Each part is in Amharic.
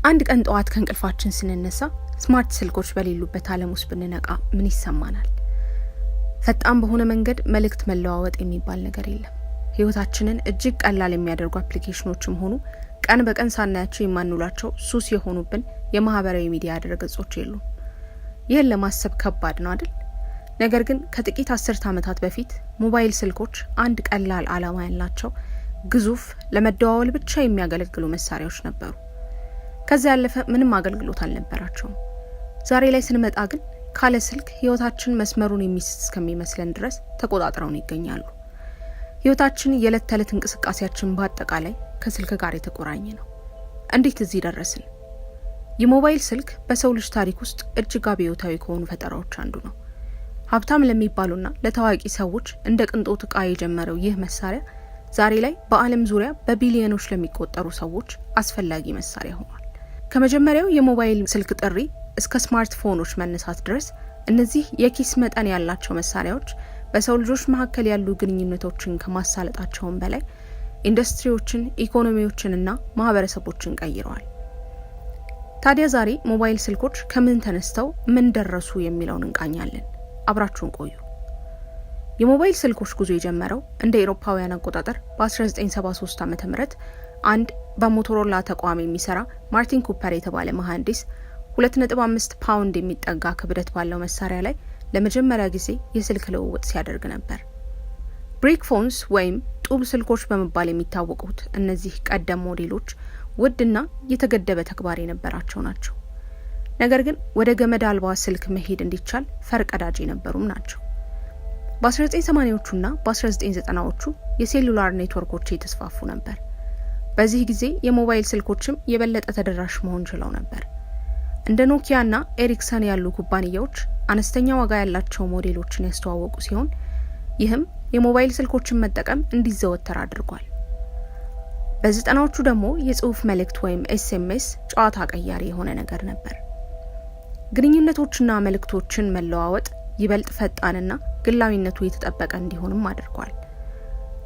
አንድ ቀን ጠዋት ከእንቅልፋችን ስንነሳ ስማርት ስልኮች በሌሉበት ዓለም ውስጥ ብንነቃ ምን ይሰማናል? ፈጣን በሆነ መንገድ መልእክት መለዋወጥ የሚባል ነገር የለም። ህይወታችንን እጅግ ቀላል የሚያደርጉ አፕሊኬሽኖችም ሆኑ ቀን በቀን ሳናያቸው የማንውላቸው ሱስ የሆኑብን የማህበራዊ ሚዲያ ድረገጾች የሉም። ይህን ለማሰብ ከባድ ነው አይደል? ነገር ግን ከጥቂት 10 ዓመታት በፊት ሞባይል ስልኮች አንድ ቀላል ዓላማ ያላቸው ግዙፍ ለመደዋወል ብቻ የሚያገለግሉ መሳሪያዎች ነበሩ። ከዛ ያለፈ ምንም አገልግሎት አልነበራቸውም። ዛሬ ላይ ስንመጣ ግን ካለ ስልክ ህይወታችን መስመሩን የሚስት እስከሚመስለን ድረስ ተቆጣጥረውን ይገኛሉ። ህይወታችን የዕለት ተዕለት እንቅስቃሴያችን በአጠቃላይ ከስልክ ጋር የተቆራኘ ነው። እንዴት እዚህ ደረስን? የሞባይል ስልክ በሰው ልጅ ታሪክ ውስጥ እጅግ አብዮታዊ ከሆኑ ፈጠራዎች አንዱ ነው። ሀብታም ለሚባሉና ለታዋቂ ሰዎች እንደ ቅንጦት ዕቃ የጀመረው ይህ መሳሪያ ዛሬ ላይ በዓለም ዙሪያ በቢሊዮኖች ለሚቆጠሩ ሰዎች አስፈላጊ መሳሪያ ሆኗል። ከመጀመሪያው የሞባይል ስልክ ጥሪ እስከ ስማርትፎኖች መነሳት ድረስ እነዚህ የኪስ መጠን ያላቸው መሳሪያዎች በሰው ልጆች መካከል ያሉ ግንኙነቶችን ከማሳለጣቸውም በላይ ኢንዱስትሪዎችን፣ ኢኮኖሚዎችንና ማህበረሰቦችን ቀይረዋል። ታዲያ ዛሬ ሞባይል ስልኮች ከምን ተነስተው ምን ደረሱ የሚለውን እንቃኛለን። አብራችሁን ቆዩ። የሞባይል ስልኮች ጉዞ የጀመረው እንደ አውሮፓውያን አቆጣጠር በ1973 ዓ.ም አንድ በሞቶሮላ ተቋም የሚሰራ ማርቲን ኩፐር የተባለ መሐንዲስ 2.5 ፓውንድ የሚጠጋ ክብደት ባለው መሳሪያ ላይ ለመጀመሪያ ጊዜ የስልክ ልውውጥ ሲያደርግ ነበር። ብሪክ ፎንስ ወይም ጡብ ስልኮች በመባል የሚታወቁት እነዚህ ቀደም ሞዴሎች ውድና የተገደበ ተግባር የነበራቸው ናቸው። ነገር ግን ወደ ገመድ አልባ ስልክ መሄድ እንዲቻል ፈርቀዳጅ የነበሩም ናቸው። በ1980ዎቹና በ1990ዎቹ የሴሉላር ኔትወርኮች የተስፋፉ ነበር። በዚህ ጊዜ የሞባይል ስልኮችም የበለጠ ተደራሽ መሆን ችለው ነበር። እንደ ኖኪያና ኤሪክሰን ያሉ ኩባንያዎች አነስተኛ ዋጋ ያላቸው ሞዴሎችን ያስተዋወቁ ሲሆን ይህም የሞባይል ስልኮችን መጠቀም እንዲዘወተር አድርጓል። በ90ዎቹ ደግሞ የጽሑፍ መልእክት ወይም ኤስኤምኤስ ጨዋታ ቀያሪ የሆነ ነገር ነበር። ግንኙነቶችና መልእክቶችን መለዋወጥ ይበልጥ ፈጣንና ግላዊነቱ የተጠበቀ እንዲሆንም አድርጓል።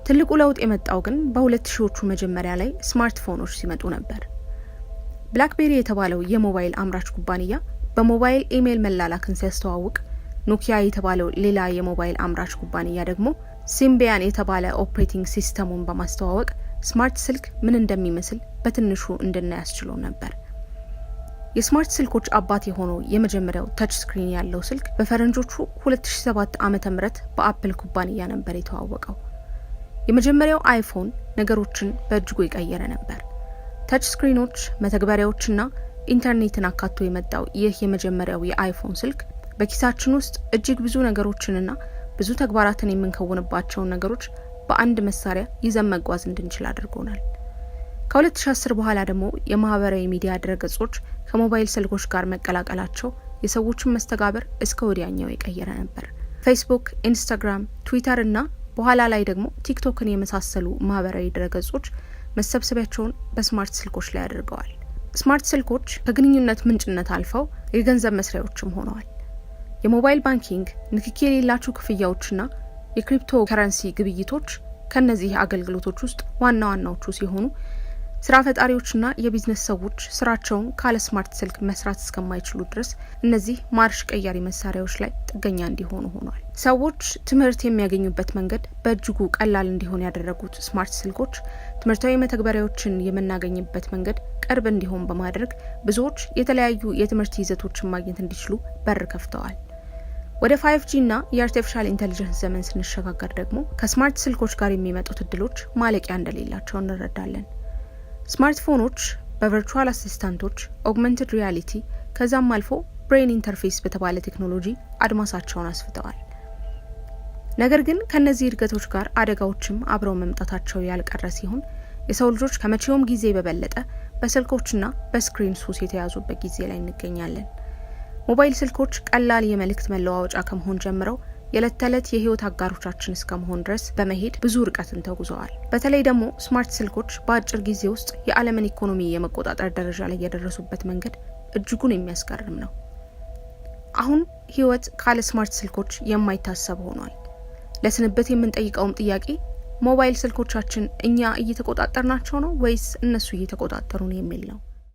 ትልቁ ለውጥ የመጣው ግን በ2000ዎቹ መጀመሪያ ላይ ስማርትፎኖች ሲመጡ ነበር። ብላክቤሪ የተባለው የሞባይል አምራች ኩባንያ በሞባይል ኢሜል መላላክን ሲያስተዋውቅ፣ ኖኪያ የተባለው ሌላ የሞባይል አምራች ኩባንያ ደግሞ ሲምቢያን የተባለ ኦፕሬቲንግ ሲስተሙን በማስተዋወቅ ስማርት ስልክ ምን እንደሚመስል በትንሹ እንድናያስችለው ነበር። የስማርት ስልኮች አባት የሆነው የመጀመሪያው ተች ስክሪን ያለው ስልክ በፈረንጆቹ 2007 ዓ.ም በአፕል ኩባንያ ነበር የተዋወቀው። የመጀመሪያው አይፎን ነገሮችን በእጅጉ የቀየረ ነበር። ተች ስክሪኖች፣ መተግበሪያዎችና ኢንተርኔትን አካቶ የመጣው ይህ የመጀመሪያው የአይፎን ስልክ በኪሳችን ውስጥ እጅግ ብዙ ነገሮችንና ብዙ ተግባራትን የምንከውንባቸውን ነገሮች በአንድ መሳሪያ ይዘን መጓዝ እንድንችል አድርጎናል። ከ2010 በኋላ ደግሞ የማህበራዊ ሚዲያ ድረገጾች ከሞባይል ስልኮች ጋር መቀላቀላቸው የሰዎችን መስተጋብር እስከ ወዲያኛው የቀየረ ነበር። ፌስቡክ፣ ኢንስታግራም፣ ትዊተር እና በኋላ ላይ ደግሞ ቲክቶክን የመሳሰሉ ማህበራዊ ድረገጾች መሰብሰቢያቸውን በስማርት ስልኮች ላይ አድርገዋል። ስማርት ስልኮች ከግንኙነት ምንጭነት አልፈው የገንዘብ መስሪያዎችም ሆነዋል። የሞባይል ባንኪንግ፣ ንክኪ የሌላቸው ክፍያዎችና የክሪፕቶ ከረንሲ ግብይቶች ከነዚህ አገልግሎቶች ውስጥ ዋና ዋናዎቹ ሲሆኑ ስራ ፈጣሪዎችና የቢዝነስ ሰዎች ስራቸውን ካለ ስማርት ስልክ መስራት እስከማይችሉ ድረስ እነዚህ ማርሽ ቀያሪ መሳሪያዎች ላይ ጥገኛ እንዲሆኑ ሆኗል። ሰዎች ትምህርት የሚያገኙበት መንገድ በእጅጉ ቀላል እንዲሆን ያደረጉት ስማርት ስልኮች ትምህርታዊ መተግበሪያዎችን የምናገኝበት መንገድ ቅርብ እንዲሆን በማድረግ ብዙዎች የተለያዩ የትምህርት ይዘቶችን ማግኘት እንዲችሉ በር ከፍተዋል። ወደ 5G እና የአርቲፊሻል ኢንተለጀንስ ዘመን ስንሸጋገር ደግሞ ከስማርት ስልኮች ጋር የሚመጡት እድሎች ማለቂያ እንደሌላቸው እንረዳለን። ስማርትፎኖች በቨርቹዋል አሲስታንቶች፣ ኦግመንትድ ሪያሊቲ ከዛም አልፎ ብሬን ኢንተርፌስ በተባለ ቴክኖሎጂ አድማሳቸውን አስፍተዋል። ነገር ግን ከነዚህ እድገቶች ጋር አደጋዎችም አብረው መምጣታቸው ያልቀረ ሲሆን የሰው ልጆች ከመቼውም ጊዜ በበለጠ በስልኮችና በስክሪን ሱስ የተያዙበት ጊዜ ላይ እንገኛለን። ሞባይል ስልኮች ቀላል የመልእክት መለዋወጫ ከመሆን ጀምረው የዕለት ተዕለት የህይወት አጋሮቻችን እስከመሆን ድረስ በመሄድ ብዙ ርቀትን ተጉዘዋል። በተለይ ደግሞ ስማርት ስልኮች በአጭር ጊዜ ውስጥ የዓለምን ኢኮኖሚ የመቆጣጠር ደረጃ ላይ የደረሱበት መንገድ እጅጉን የሚያስገርም ነው። አሁን ህይወት ካለ ስማርት ስልኮች የማይታሰብ ሆኗል። ለስንበት የምንጠይቀውም ጥያቄ ሞባይል ስልኮቻችን እኛ እየተቆጣጠርናቸው ነው ወይስ እነሱ እየተቆጣጠሩን የሚል ነው።